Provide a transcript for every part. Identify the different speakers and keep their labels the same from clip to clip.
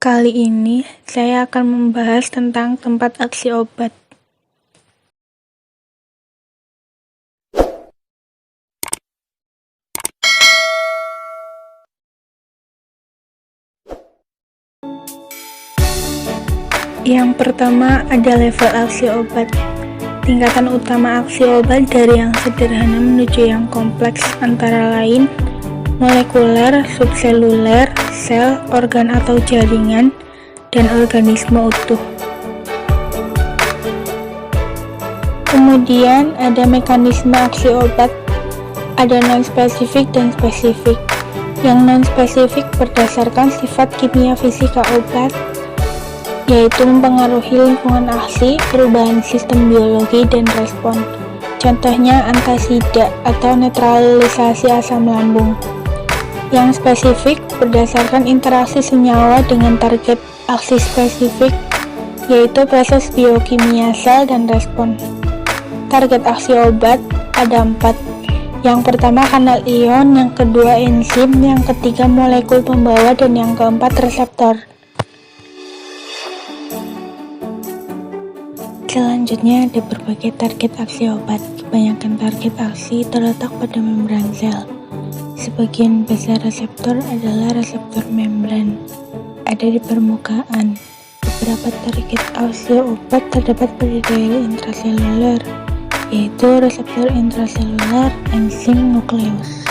Speaker 1: Kali ini saya akan membahas tentang tempat aksi obat. Yang pertama ada level aksi obat. Tingkatan utama aksi obat dari yang sederhana menuju yang kompleks antara lain molekuler, subseluler, sel, organ atau jaringan, dan organisme utuh. Kemudian ada mekanisme aksi obat, ada non-spesifik dan spesifik. Yang non-spesifik berdasarkan sifat kimia fisika obat, yaitu mempengaruhi lingkungan aksi, perubahan sistem biologi, dan respon. Contohnya antasida atau netralisasi asam lambung. Yang spesifik berdasarkan interaksi senyawa dengan target aksi spesifik, yaitu proses biokimia sel dan respon. Target aksi obat ada 4. Yang pertama kanal ion, yang kedua enzim, yang ketiga molekul pembawa, dan yang keempat reseptor. Selanjutnya ada berbagai target aksi obat. Kebanyakan target aksi terletak pada membran sel. Sebagian besar reseptor adalah reseptor membran, ada di permukaan. Beberapa target aksi obat terdapat pada daerah intraseluler, yaitu reseptor intraseluler, enzim, nukleus.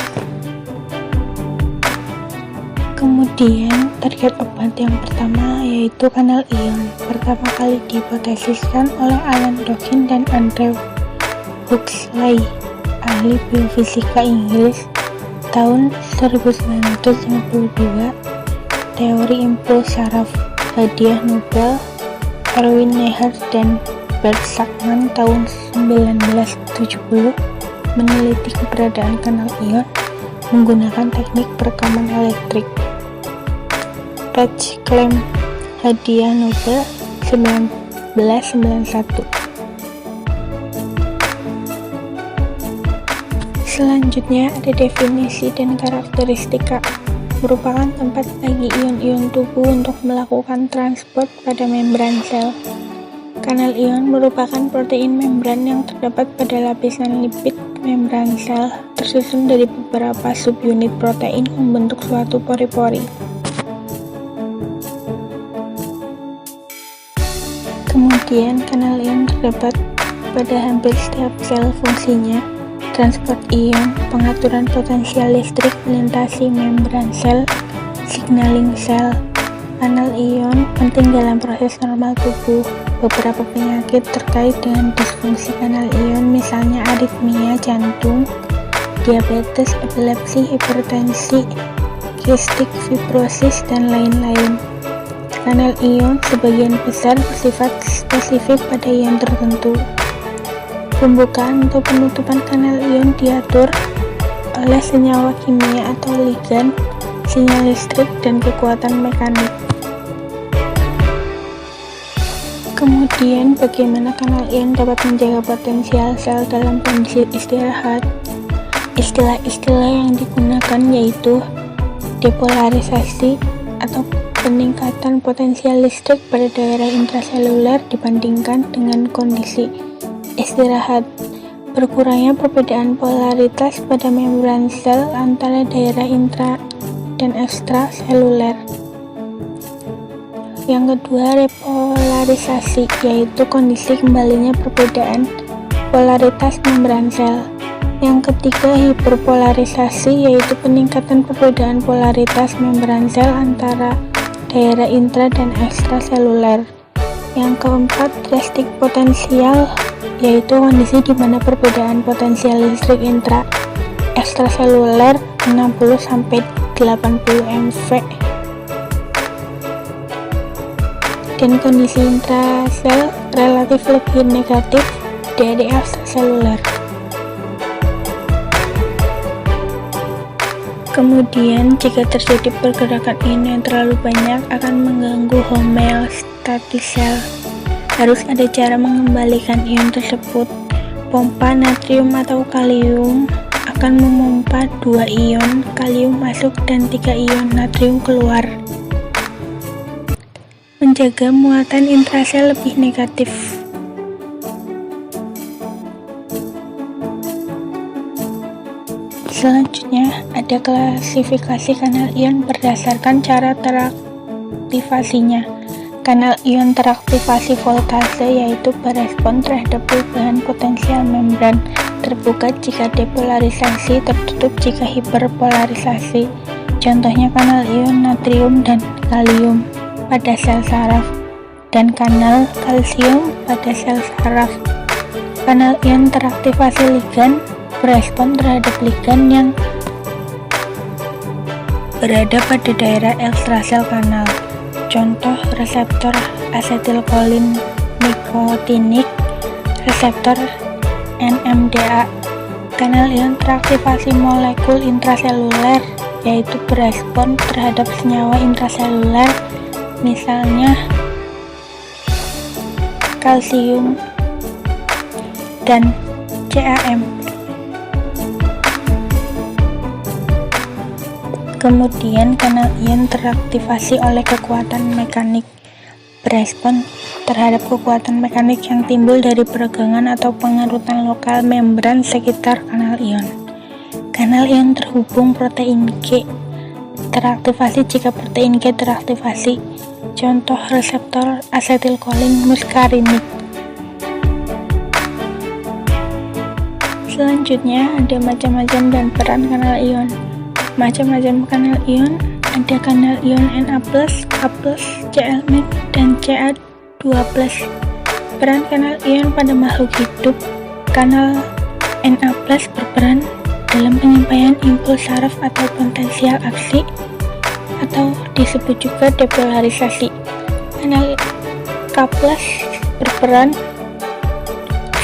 Speaker 1: Kemudian target obat yang pertama yaitu kanal ion. Pertama kali dihipotesiskan oleh Alan Dawkins dan Andrew Huxley, ahli biofisika Inggris, tahun 1952. Teori impuls saraf, hadiah Nobel Erwin Neher dan Bert Sakmann tahun 1970 meneliti keberadaan kanal ion menggunakan teknik perekaman elektrik. Patch Clamp, hadiah Nobel 1991. Selanjutnya ada definisi dan karakteristika. Merupakan tempat bagi ion-ion tubuh untuk melakukan transport pada membran sel. Kanal ion merupakan protein membran yang terdapat pada lapisan lipid membran sel, tersusun dari beberapa subunit protein membentuk suatu pori-pori. Kemudian kanal ion terdapat pada hampir setiap sel. Fungsinya transport ion, pengaturan potensial listrik melintasi membran sel, signaling sel. Kanal ion penting dalam proses normal tubuh. Beberapa penyakit terkait dengan disfungsi kanal ion, misalnya aritmia jantung, diabetes, epilepsi, hipertensi, kistik fibrosis, dan lain-lain. Kanal ion sebagian besar bersifat spesifik pada ion tertentu. Pembukaan atau penutupan kanal ion diatur oleh senyawa kimia atau ligan, sinyal listrik, dan kekuatan mekanik. Kemudian, bagaimana kanal ion dapat menjaga potensial sel dalam kondisi istirahat? Istilah-istilah yang digunakan yaitu depolarisasi atau peningkatan potensial listrik pada daerah intraseluler dibandingkan dengan kondisi istirahat, berkurangnya perbedaan polaritas pada membran sel antara daerah intra dan ekstraseluler. Yang kedua, repolarisasi, yaitu kondisi kembalinya perbedaan polaritas membran sel. Yang ketiga, hiperpolarisasi, yaitu peningkatan perbedaan polaritas membran sel antara daerah intra dan ekstraseluler. Yang keempat, drastic potensial, yaitu kondisi di mana perbedaan potensial listrik intra ekstraseluler 60-80 mV dan kondisi intrasel relatif lebih negatif dari ekstraseluler. Kemudian, jika terjadi pergerakan ion yang terlalu banyak akan mengganggu homeostatis sel. Harus ada cara mengembalikan ion tersebut. Pompa natrium atau kalium akan memompa 2 ion kalium masuk dan 3 ion natrium keluar. menjaga muatan intrasel lebih negatif. Selanjutnya, ada klasifikasi kanal ion berdasarkan cara teraktivasinya. Kanal ion teraktivasi voltase yaitu berespon terhadap perubahan potensial membran, terbuka jika depolarisasi, tertutup jika hiperpolarisasi. Contohnya kanal ion natrium dan kalium pada sel saraf, dan kanal kalsium pada sel saraf. Kanal ion teraktivasi ligan berespon terhadap ligan yang berada pada daerah ekstrasel kanal. Contoh reseptor asetilkolin nikotinik, reseptor NMDA. Kanal ion teraktivasi molekul intraseluler yaitu berespon terhadap senyawa intraseluler, misalnya kalsium dan CAM. Kemudian kanal ion teraktivasi oleh kekuatan mekanik, berespon terhadap kekuatan mekanik yang timbul dari peregangan atau pengerutan lokal membran sekitar kanal ion. Kanal ion terhubung protein G teraktivasi jika protein G teraktivasi. Contoh reseptor asetilkolin muskarinik. Selanjutnya ada macam-macam dan peran kanal ion. Macam-macam kanal ion, ada kanal ion Na+, K+, Cl-, dan Ca2+. Peran kanal ion pada makhluk hidup. Kanal Na+ berperan dalam penyampaian impuls saraf atau potensial aksi, atau disebut juga depolarisasi. Kanal K+ berperan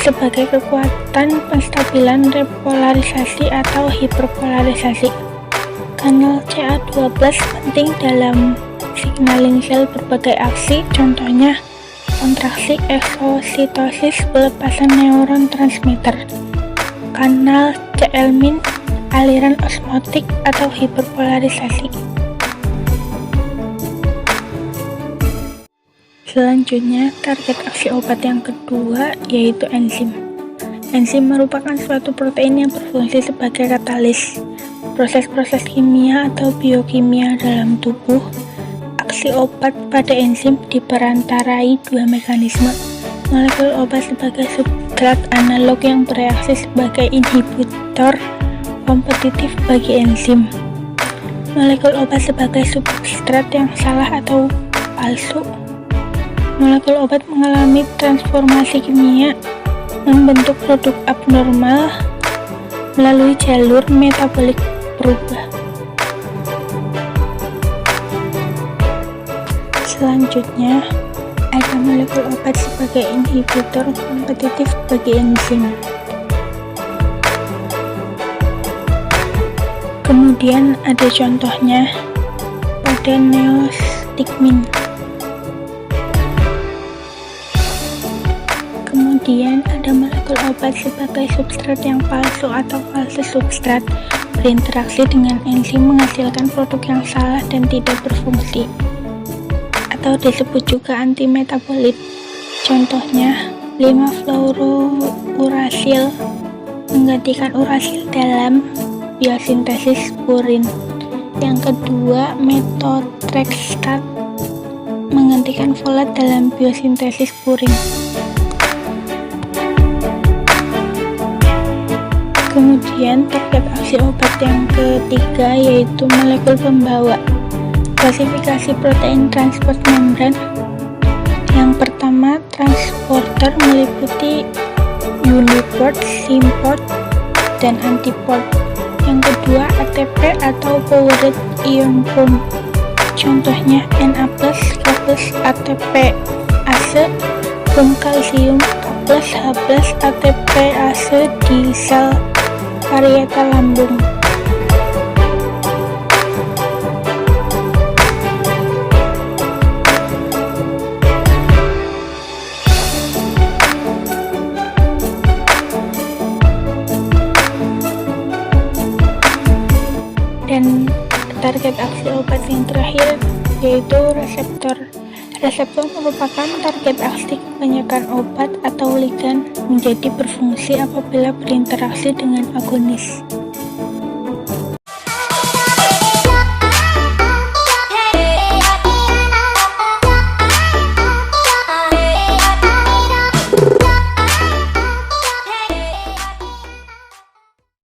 Speaker 1: sebagai kekuatan penstabilan repolarisasi atau hiperpolarisasi. Kanal Ca2+ penting dalam signaling sel berbagai aksi, contohnya kontraksi, eksositosis, pelepasan neuron transmitter. Kanal Cl- aliran osmotik atau hiperpolarisasi. Selanjutnya, target aksi obat yang kedua yaitu enzim. Enzim merupakan suatu protein yang berfungsi sebagai katalis proses-proses kimia atau biokimia dalam tubuh. Aksi obat pada enzim diperantarai dua mekanisme. Molekul obat sebagai substrat analog yang bereaksi sebagai inhibitor kompetitif bagi enzim. Molekul obat sebagai substrat yang salah atau palsu. Molekul obat mengalami transformasi kimia, membentuk produk abnormal melalui jalur metabolik berubah. Selanjutnya, ada molekul obat sebagai inhibitor kompetitif bagi enzim. Kemudian ada contohnya pada neostigmin. Kemudian ada molekul obat sebagai substrat yang palsu atau false substrat, berinteraksi dengan enzim menghasilkan produk yang salah dan tidak berfungsi, atau disebut juga antimetabolit. Contohnya 5-fluorourasil menggantikan urasil dalam biosintesis purin. Yang kedua, methotrexate menggantikan folat dalam biosintesis purin. Kemudian target aksi obat yang ketiga yaitu molekul pembawa. Klasifikasi protein transport membran. Yang pertama, transporter meliputi uniport, simport, dan antiport. Yang kedua, ATP atau powered ion pump. Contohnya Na+, K+, ATP ase, pump kalsium K+, H+, ATP ase di sel parietal lambung. Dan target aksi obat yang terakhir yaitu reseptor. Reseptor merupakan target aksi kebanyakan obat atau ligan menjadi berfungsi apabila berinteraksi dengan agonis.